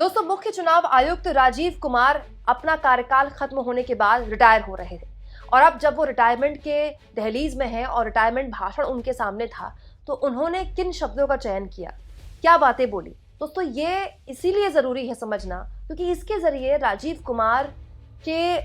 दोस्तों, मुख्य चुनाव आयुक्त राजीव कुमार अपना कार्यकाल खत्म होने के बाद रिटायर हो रहे थे और अब जब वो रिटायरमेंट के दहलीज में हैं और रिटायरमेंट भाषण उनके सामने था तो उन्होंने किन शब्दों का चयन किया, क्या बातें बोली। दोस्तों, ये इसीलिए जरूरी है समझना क्योंकि इसके जरिए राजीव कुमार के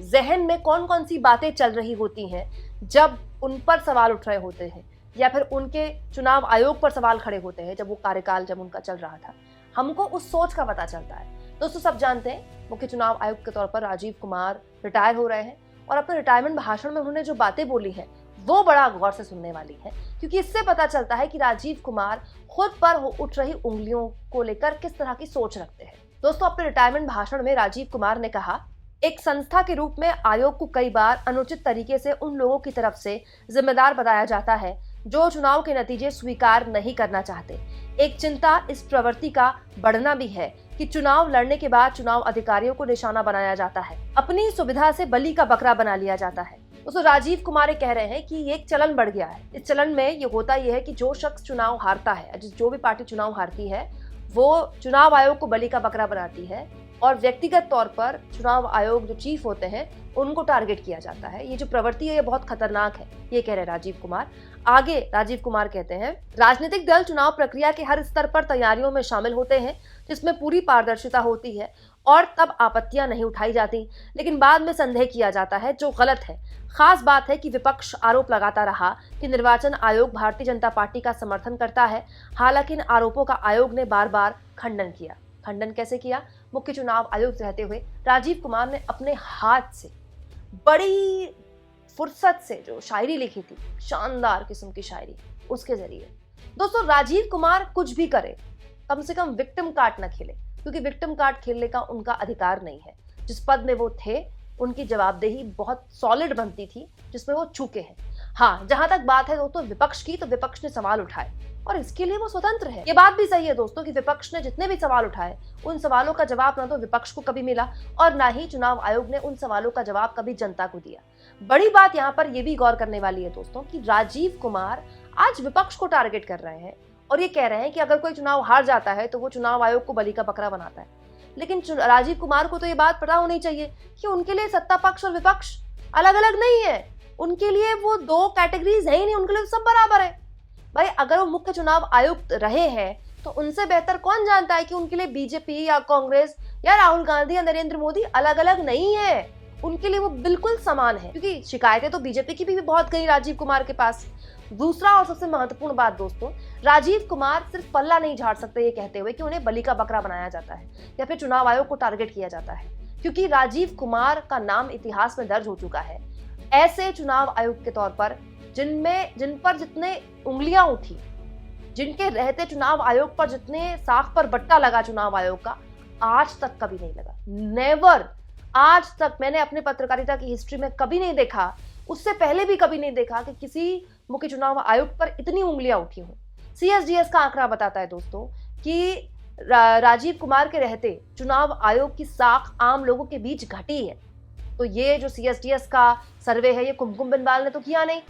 जहन में कौन कौन सी बातें चल रही होती हैं जब उन पर सवाल उठ रहे होते हैं या फिर उनके चुनाव आयोग पर सवाल खड़े होते हैं जब वो कार्यकाल जब उनका चल रहा था, हमको उस सोच का पता चलता है। दोस्तों, सब जानते हैं मुख्य चुनाव आयुक्त के तौर पर राजीव कुमार रिटायर हो रहे हैं और अपने रिटायरमेंट भाषण में उन्होंने जो बातें बोली हैं वो बड़ा गौर से सुनने वाली है क्योंकि इससे पता चलता है कि राजीव कुमार खुद पर उठ रही उंगलियों को लेकर किस तरह की सोच रखते हैं। दोस्तों, अपने रिटायरमेंट भाषण में राजीव कुमार ने कहा, एक संस्था के रूप में आयोग को कई बार अनुचित तरीके से उन लोगों की तरफ से जिम्मेदार बताया जाता है जो चुनाव के नतीजे स्वीकार नहीं करना चाहते। एक चिंता इस प्रवृत्ति का बढ़ना भी है कि चुनाव लड़ने के बाद चुनाव अधिकारियों को निशाना बनाया जाता है, अपनी सुविधा से बलि का बकरा बना लिया जाता है। दोस्तों, राजीव कुमार ये कह रहे हैं कि ये एक चलन बढ़ गया है। इस चलन में ये होता यह है कि जो शख्स चुनाव हारता है, जो भी पार्टी चुनाव हारती है, वो चुनाव आयोग को बलि का बकरा बनाती है और व्यक्तिगत तौर पर चुनाव आयोग जो चीफ होते हैं उनको टारगेट किया जाता है। ये जो प्रवृत्ति है ये बहुत खतरनाक है, ये कह रहे राजीव कुमार। आगे राजीव कुमार कहते हैं, राजनीतिक दल चुनाव प्रक्रिया के हर स्तर पर तैयारियों में शामिल होते हैं जिसमें पूरी पारदर्शिता होती है और तब आपत्तियां नहीं उठाई जाती, लेकिन बाद में संदेह किया जाता है जो गलत है। खास बात है कि विपक्ष आरोप लगाता रहा कि निर्वाचन आयोग भारतीय जनता पार्टी का समर्थन करता है, हालांकि इन आरोपों का आयोग ने बार बार खंडन किया। खंडन कैसे किया? मुख्य चुनाव आयुक्त रहते हुए राजीव कुमार ने अपने हाथ से बड़ी फुर्सत से जो शायरी लिखी थी, शानदार किस्म की शायरी, उसके जरिए। दोस्तों, राजीव कुमार कुछ भी करे, कम से कम विक्टिम कार्ड न खेले क्योंकि विक्टिम कार्ड खेलने का उनका अधिकार नहीं है। जिस पद में वो थे उनकी जवाबदेही बहुत सॉलिड बनती थी जिसमें वो चूके हैं। हाँ, जहां तक बात है दोस्तों विपक्ष की, तो विपक्ष ने सवाल उठाए और इसके लिए वो स्वतंत्र है। ये बात भी सही है दोस्तों कि विपक्ष ने जितने भी सवाल उठाए उन सवालों का जवाब ना तो विपक्ष को कभी मिला और ना ही चुनाव आयोग ने उन सवालों का जवाब कभी जनता को दिया। बड़ी बात यहाँ पर यह भी गौर करने वाली है दोस्तों कि राजीव कुमार आज विपक्ष को टारगेट कर रहे हैं और ये कह रहे हैं कि अगर कोई चुनाव हार जाता है तो वो चुनाव आयोग को बलि का बकरा बनाता है। लेकिन राजीव कुमार को तो ये बात पता होनी चाहिए कि उनके लिए सत्ता पक्ष और विपक्ष अलग अलग नहीं है। उनके लिए वो दो कैटेगरीज है ही नहीं, उनके लिए सब बराबर है। भाई, अगर वो मुख्य चुनाव आयुक्त रहे हैं तो उनसे बेहतर कौन जानता है कि उनके लिए बीजेपी या कांग्रेस या राहुल गांधी या नरेंद्र मोदी अलग अलग नहीं है। उनके लिए वो बिल्कुल समान है क्योंकि शिकायतें तो बीजेपी की भी बहुत गई राजीव कुमार के पास। दूसरा और सबसे महत्वपूर्ण बात दोस्तों, राजीव कुमार सिर्फ पल्ला नहीं झाड़ सकते ये कहते हुए कि उन्हें बलि का बकरा बनाया जाता है या फिर चुनाव आयोग को टारगेट किया जाता है, क्योंकि राजीव कुमार का नाम इतिहास में दर्ज हो चुका है ऐसे चुनाव आयुक्त के तौर पर जिन पर जितने उंगलियां उठी, जिनके रहते चुनाव आयोग पर जितने साख पर बट्टा लगा चुनाव आयोग का, आज तक कभी नहीं लगा। नेवर, आज तक मैंने अपने पत्रकारिता की हिस्ट्री में कभी नहीं देखा, उससे पहले भी कभी नहीं देखा कि किसी मुख्य चुनाव आयुक्त पर इतनी उंगलियां उठी हों। CSDS का आंकड़ा बताता है दोस्तों कि राजीव कुमार के रहते चुनाव आयोग की साख आम लोगों के बीच घटी है। तो ये जो CSDS का सर्वे है ये कुमकुम बिनवाल ने तो किया नहीं,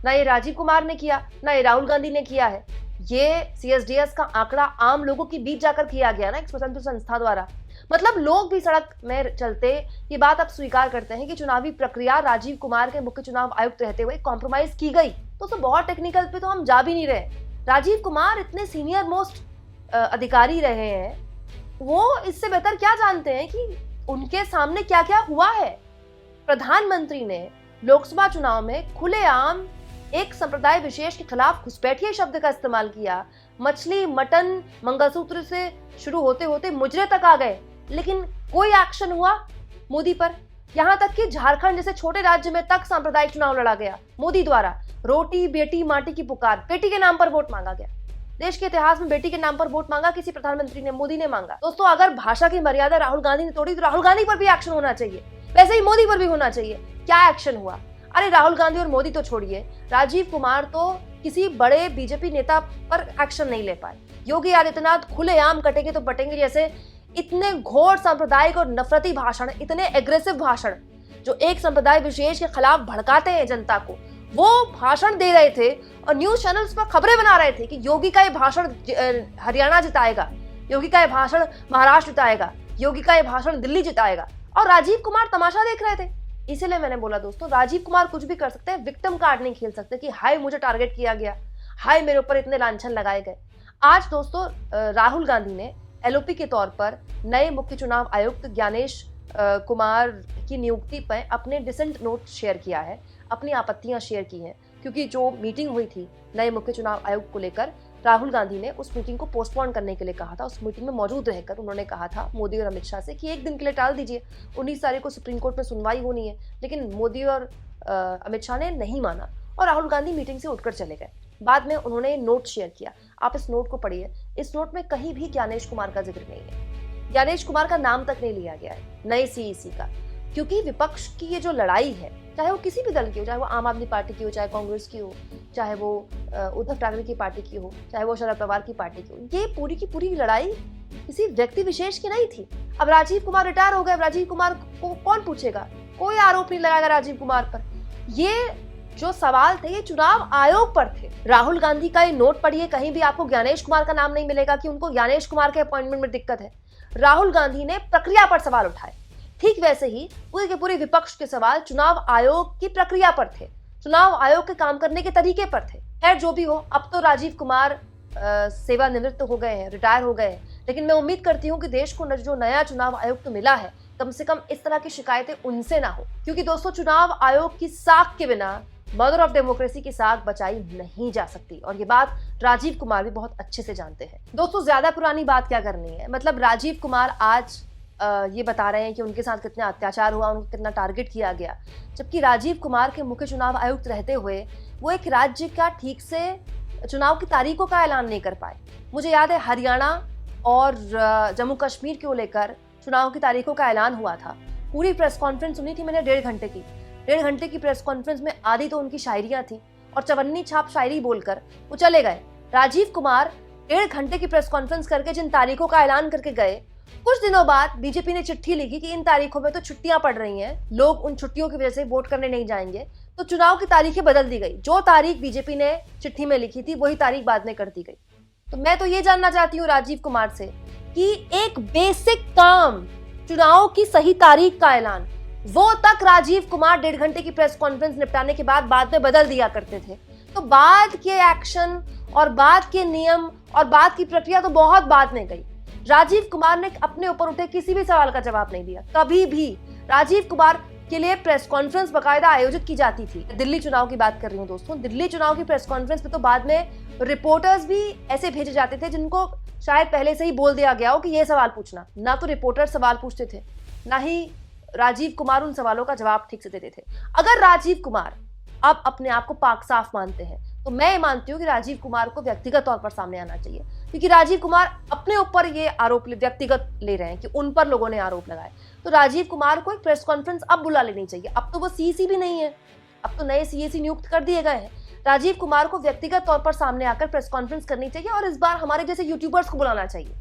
ना ये राजीव कुमार ने किया, ना ये राहुल गांधी ने किया है। ये CSDS का आंकड़ा आम लोगों के बीच जाकर किया गया ना एक स्वतंत्र संस्था द्वारा। मतलब लोग भी सड़क में चलते ये बात अब स्वीकार करते हैं कि चुनावी प्रक्रिया राजीव कुमार के मुख्य चुनाव आयुक्त रहते हुए कॉम्प्रोमाइज की गई। तो बहुत टेक्निकल पे तो हम जा भी नहीं रहे। राजीव कुमार इतने सीनियर मोस्ट अधिकारी रहे हैं, वो इससे बेहतर क्या जानते हैं कि उनके सामने क्या क्या हुआ है। प्रधानमंत्री ने लोकसभा चुनाव में खुलेआम एक संप्रदाय विशेष के खिलाफ घुसपैठिए शब्द का इस्तेमाल किया। मछली, मटन, मंगलसूत्र से शुरू होते होते मुजरे तक आ गए, लेकिन कोई एक्शन हुआ मोदी पर। यहाँ तक कि झारखंड जैसे छोटे राज्य में तक सांप्रदायिक चुनाव लड़ा गया मोदी द्वारा। रोटी बेटी माटी की पुकार, बेटी के नाम पर वोट मांगा गया। देश के इतिहास में बेटी के नाम पर वोट मांगा किसी प्रधानमंत्री ने? मोदी ने मांगा। दोस्तों, अगर भाषा की मर्यादा राहुल गांधी ने तोड़ी तो राहुल गांधी पर भी एक्शन होना चाहिए, वैसे ही मोदी पर भी होना चाहिए। क्या एक्शन हुआ? अरे राहुल गांधी और मोदी तो छोड़िए, राजीव कुमार तो किसी बड़े बीजेपी नेता पर एक्शन नहीं ले पाए। योगी आदित्यनाथ खुलेआम कटेंगे तो बटेंगे जैसे इतने घोर सांप्रदायिक और नफरती भाषण, इतने एग्रेसिव भाषण जो एक संप्रदाय विशेष के खिलाफ भड़काते हैं जनता को, वो भाषण दे रहे थे और न्यूज चैनल्स पर खबरें बना रहे थे कि योगी का ये भाषण हरियाणा जिताएगा। योगी का ये भाषण महाराष्ट्र जिताएगा, योगी का ये भाषण दिल्ली जिताएगा, और राजीव कुमार तमाशा देख रहे थे। इसीलिए मैंने बोला दोस्तों, राजीव कुमार कुछ भी कर सकते हैं, विक्टिम कार्ड नहीं खेल सकते कि हाय मुझे टारगेट किया गया, हाय मेरे ऊपर इतने लांछन लगाए गए। आज दोस्तों राहुल गांधी ने एलओपी के तौर पर नए मुख्य चुनाव आयुक्त ज्ञानेश कुमार की नियुक्ति पर अपने डिसेंट नोट शेयर किया है, अपनी आपत्तियां शेयर की हैं, क्योंकि जो मीटिंग हुई थी नए मुख्य चुनाव आयुक्त को लेकर, राहुल गांधी ने उस मीटिंग को पोस्टपोन करने के लिए कहा था। उस मीटिंग में मौजूद रहकर उन्होंने कहा था मोदी और अमित शाह से कि एक दिन के लिए टाल दीजिए, 19 तारीख को सुप्रीम कोर्ट में सुनवाई होनी है। लेकिन मोदी और अमित शाह ने नहीं माना और राहुल गांधी मीटिंग से उठकर चले गए। बाद में उन्होंने नोट शेयर किया, आप इस नोट को पढ़िए। इस नोट में कहीं भी ज्ञानेश कुमार का जिक्र नहीं है, ज्ञानेश कुमार का नाम तक नहीं लिया गया है नए सीईसी का, क्योंकि विपक्ष की ये जो लड़ाई है, चाहे वो किसी भी दल की हो, चाहे वो आम आदमी पार्टी की हो, चाहे कांग्रेस की हो, चाहे वो उद्धव ठाकरे की पार्टी की हो, चाहे वो शरद पवार की पार्टी की हो, ये पूरी की पूरी लड़ाई किसी व्यक्ति विशेष की नहीं थी। अब राजीव कुमार रिटायर हो गए, राजीव कुमार को कौन पूछेगा, कोई आरोप नहीं लगाएगा राजीव कुमार पर। ये जो सवाल थे ये चुनाव आयोग पर थे। राहुल गांधी का ये नोट पढ़िए, कहीं भी आपको ज्ञानेश कुमार का नाम नहीं मिलेगा कि उनको ज्ञानेश कुमार के अपॉइंटमेंट में दिक्कत है। राहुल गांधी ने प्रक्रिया पर सवाल उठाए, ठीक वैसे ही पूरे के पूरे विपक्ष के सवाल चुनाव आयोग की प्रक्रिया पर थे, चुनाव आयोग के काम करने के तरीके पर थे। खैर जो भी हो, अब तो राजीव कुमार सेवानिवृत्त हो गए हैं, रिटायर हो गए हैं, लेकिन मैं उम्मीद करती हूँ कि देश को जो नया चुनाव आयुक्त मिला है, कम से कम इस तरह की शिकायतें उनसे ना हो, क्योंकि दोस्तों चुनाव आयोग की साख के बिना मदर ऑफ डेमोक्रेसी की साख बचाई नहीं जा सकती, और ये बात राजीव कुमार भी बहुत अच्छे से जानते हैं। दोस्तों ज्यादा पुरानी बात क्या करनी है, मतलब राजीव कुमार आज ये बता रहे हैं कि उनके साथ कितना अत्याचार हुआ, उनको कितना टारगेट किया गया, जबकि राजीव कुमार के मुख्य चुनाव आयुक्त रहते हुए वो एक राज्य का ठीक से चुनाव की तारीखों का ऐलान नहीं कर पाए। मुझे याद है हरियाणा और जम्मू कश्मीर को लेकर चुनाव की तारीखों का ऐलान हुआ था, पूरी प्रेस कॉन्फ्रेंस सुनी थी मैंने 1.5 घंटे की प्रेस कॉन्फ्रेंस में आधी तो उनकी शायरियां थी और चवन्नी छाप शायरी बोलकर वो चले गए। राजीव कुमार 1.5 घंटे की प्रेस कॉन्फ्रेंस करके जिन तारीखों का ऐलान करके गए, कुछ दिनों बाद बीजेपी ने चिट्ठी लिखी कि इन तारीखों में तो छुट्टियां पड़ रही हैं, लोग उन छुट्टियों की वजह से वोट करने नहीं जाएंगे, तो चुनाव की तारीखें बदल दी गई। जो तारीख बीजेपी ने चिट्ठी में लिखी थी वही तारीख बाद में कर दी गई। तो मैं तो ये जानना चाहती हूँ राजीव कुमार से कि एक बेसिक काम, चुनाव की सही तारीख का ऐलान, वो तक राजीव कुमार 1.5 घंटे की प्रेस कॉन्फ्रेंस निपटाने के बाद में बदल दिया करते थे। तो बाद के एक्शन और बाद के नियम और बाद की प्रक्रिया तो बहुत बाद में गई। राजीव कुमार ने अपने ऊपर उठे किसी भी सवाल का जवाब नहीं दिया, कभी भी। राजीव कुमार के लिए प्रेस कॉन्फ्रेंस बकायदा आयोजित की जाती थी। दिल्ली चुनाव की बात कर रही हूँ दोस्तों, दिल्ली चुनाव की प्रेस कॉन्फ्रेंस में तो बाद में रिपोर्टर्स भी ऐसे भेजे जाते थे जिनको शायद पहले से ही बोल दिया गया हो कि ये सवाल पूछना। ना तो रिपोर्टर सवाल पूछते थे, ना ही राजीव कुमार उन सवालों का जवाब ठीक से देते थे। अगर राजीव कुमार अब अपने आप को पाक साफ मानते हैं तो मैं ये मानती हूँ कि राजीव कुमार को व्यक्तिगत तौर पर सामने आना चाहिए, क्योंकि राजीव कुमार अपने ऊपर ये आरोप व्यक्तिगत ले रहे हैं कि उन पर लोगों ने आरोप लगाए। तो राजीव कुमार को एक प्रेस कॉन्फ्रेंस अब बुला लेनी चाहिए। अब तो वो सीईसी भी नहीं है, अब तो नए सीईसी नियुक्त कर दिए गए हैं। राजीव कुमार को व्यक्तिगत तौर पर सामने आकर प्रेस कॉन्फ्रेंस करनी चाहिए और इस बार हमारे जैसे यूट्यूबर्स को बुलाना चाहिए।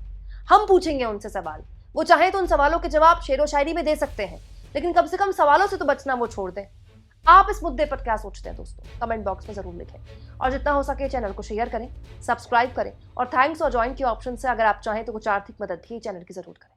हम पूछेंगे उनसे सवाल, वो चाहे तो उन सवालों के जवाब शेरो शायरी में दे सकते हैं, लेकिन कम से कम सवालों से तो बचना वो छोड़ दें। आप इस मुद्दे पर क्या सोचते हैं दोस्तों, कमेंट बॉक्स में जरूर लिखें, और जितना हो सके चैनल को शेयर करें, सब्सक्राइब करें, और थैंक्स और ज्वाइन के ऑप्शन से अगर आप चाहें तो कुछ आर्थिक मदद भी चैनल की जरूर करें।